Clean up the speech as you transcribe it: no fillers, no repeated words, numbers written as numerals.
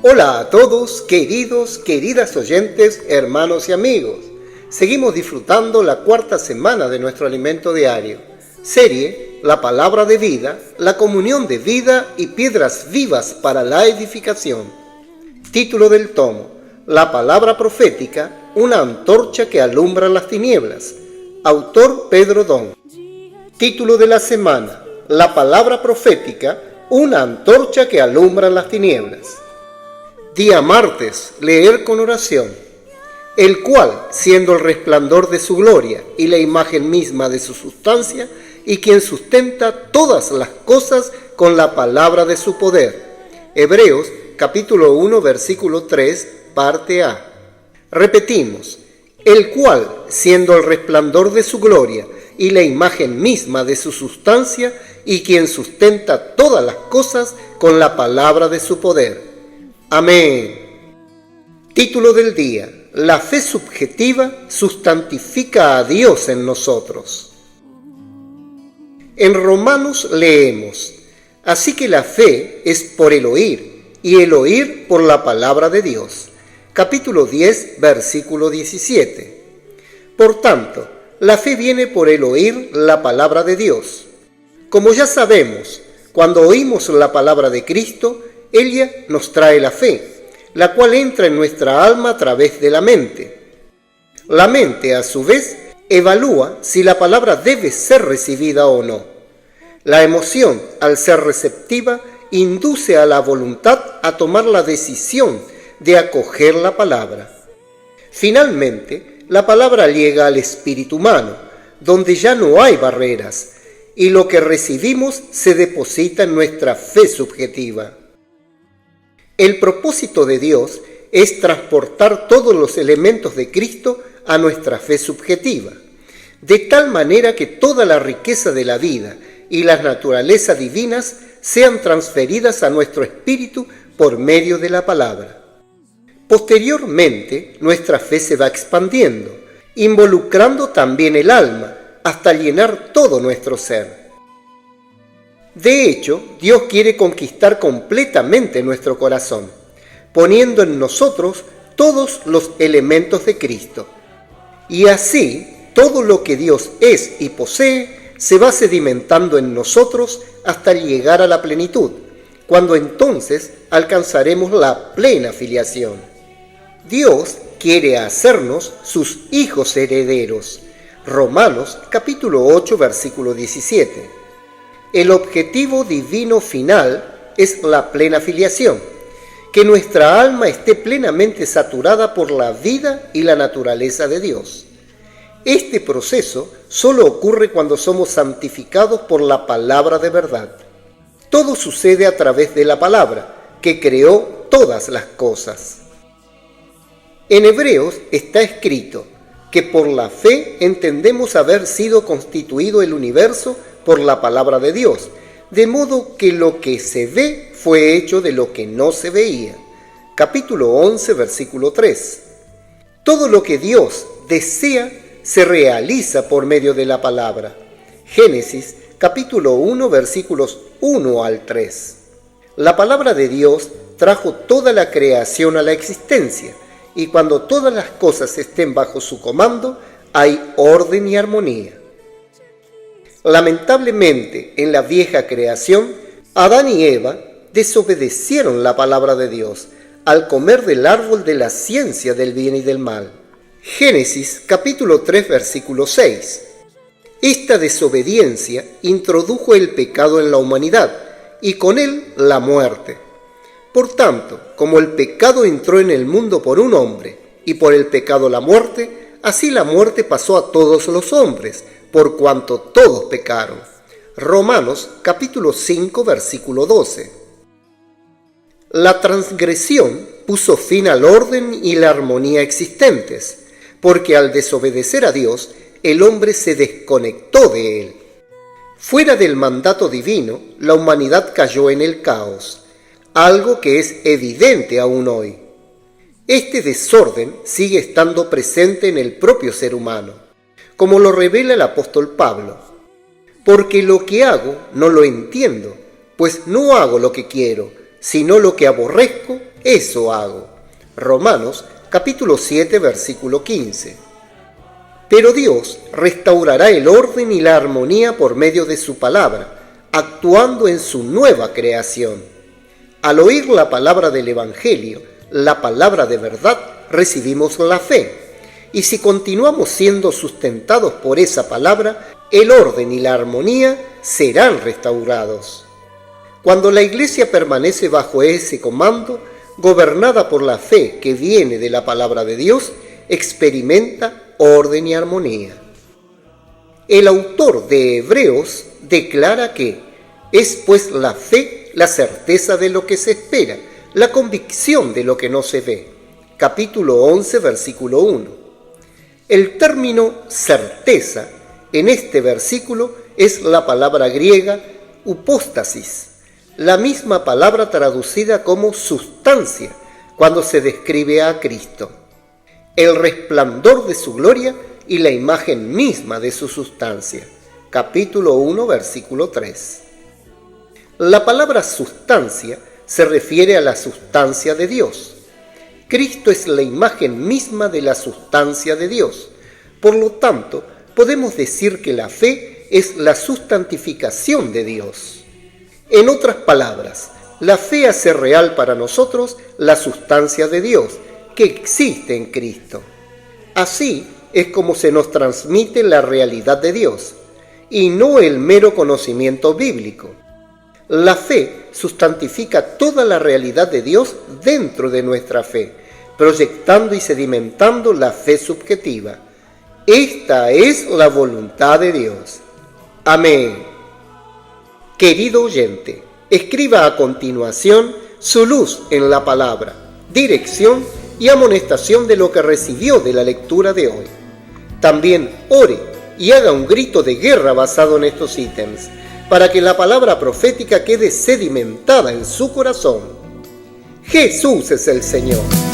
Hola a todos, queridas oyentes, hermanos y amigos. Seguimos disfrutando la cuarta semana de nuestro alimento diario. Serie, la palabra de vida, la comunión de vida y piedras vivas para la edificación. Título del tomo, la palabra profética, una antorcha que alumbra las tinieblas. Autor Pedro Don. Título de la semana, la palabra profética, una antorcha que alumbra las tinieblas. Día martes, leer con oración, el cual, siendo el resplandor de su gloria y la imagen misma de su sustancia, y quien sustenta todas las cosas con la palabra de su poder. Hebreos capítulo 1, versículo 3, parte A. Repetimos, el cual, siendo el resplandor de su gloria y la imagen misma de su sustancia, y quien sustenta todas las cosas con la palabra de su poder. Amén. Título del día. La fe subjetiva sustantifica a Dios en nosotros. En Romanos leemos, así que la fe es por el oír, y el oír por la palabra de Dios. Capítulo 10, versículo 17. Por tanto, la fe viene por el oír la palabra de Dios. Como ya sabemos, cuando oímos la palabra de Cristo, ella nos trae la fe, la cual entra en nuestra alma a través de la mente. La mente, a su vez, evalúa si la palabra debe ser recibida o no. La emoción, al ser receptiva, induce a la voluntad a tomar la decisión de acoger la palabra. Finalmente, la palabra llega al espíritu humano, donde ya no hay barreras, y lo que recibimos se deposita en nuestra fe subjetiva. El propósito de Dios es transportar todos los elementos de Cristo a nuestra fe subjetiva, de tal manera que toda la riqueza de la vida y las naturalezas divinas sean transferidas a nuestro espíritu por medio de la palabra. Posteriormente, nuestra fe se va expandiendo, involucrando también el alma, hasta llenar todo nuestro ser. De hecho, Dios quiere conquistar completamente nuestro corazón, poniendo en nosotros todos los elementos de Cristo. Y así, todo lo que Dios es y posee se va sedimentando en nosotros hasta llegar a la plenitud, cuando entonces alcanzaremos la plena filiación. Dios quiere hacernos sus hijos herederos. Romanos capítulo 8, versículo 17. El objetivo divino final es la plena filiación, que nuestra alma esté plenamente saturada por la vida y la naturaleza de Dios. Este proceso solo ocurre cuando somos santificados por la palabra de verdad. Todo sucede a través de la palabra, que creó todas las cosas. En Hebreos está escrito que por la fe entendemos haber sido constituido el universo por la palabra de Dios, de modo que lo que se ve fue hecho de lo que no se veía. Capítulo 11, versículo 3. Todo lo que Dios desea se realiza por medio de la palabra. Génesis, capítulo 1, versículos 1 al 3. La palabra de Dios trajo toda la creación a la existencia, y cuando todas las cosas estén bajo su comando, hay orden y armonía. Lamentablemente, en la vieja creación, Adán y Eva desobedecieron la palabra de Dios al comer del árbol de la ciencia del bien y del mal. Génesis capítulo 3, versículo 6. Esta desobediencia introdujo el pecado en la humanidad y con él la muerte. Por tanto, como el pecado entró en el mundo por un hombre y por el pecado la muerte, así la muerte pasó a todos los hombres, por cuanto todos pecaron. Romanos capítulo 5, versículo 12. La transgresión puso fin al orden y la armonía existentes, porque al desobedecer a Dios, el hombre se desconectó de él. Fuera del mandato divino, la humanidad cayó en el caos, algo que es evidente aún hoy. Este desorden sigue estando presente en el propio ser humano, como lo revela el apóstol Pablo. Porque lo que hago no lo entiendo, pues no hago lo que quiero, sino lo que aborrezco, eso hago. Romanos capítulo 7, versículo 15. Pero Dios restaurará el orden y la armonía por medio de su palabra, actuando en su nueva creación. Al oír la palabra del Evangelio, la palabra de verdad, recibimos la fe. Y si continuamos siendo sustentados por esa palabra, el orden y la armonía serán restaurados. Cuando la Iglesia permanece bajo ese comando, gobernada por la fe que viene de la palabra de Dios, experimenta orden y armonía. El autor de Hebreos declara que es pues la fe la certeza de lo que se espera, la convicción de lo que no se ve. Capítulo 11, versículo 1. El término certeza en este versículo es la palabra griega upóstasis, la misma palabra traducida como sustancia cuando se describe a Cristo, el resplandor de su gloria y la imagen misma de su sustancia. Capítulo 1, versículo 3. La palabra sustancia se refiere a la sustancia de Dios. Cristo es la imagen misma de la sustancia de Dios. Por lo tanto, podemos decir que la fe es la sustantificación de Dios. En otras palabras, la fe hace real para nosotros la sustancia de Dios, que existe en Cristo. Así es como se nos transmite la realidad de Dios, y no el mero conocimiento bíblico. La fe sustantifica toda la realidad de Dios dentro de nuestra fe, proyectando y sedimentando la fe subjetiva. Esta es la voluntad de Dios. Amén. Querido oyente, escriba a continuación su luz en la palabra, dirección y amonestación de lo que recibió de la lectura de hoy. También ore y haga un grito de guerra basado en estos ítems, para que la palabra profética quede sedimentada en su corazón. Jesús es el Señor.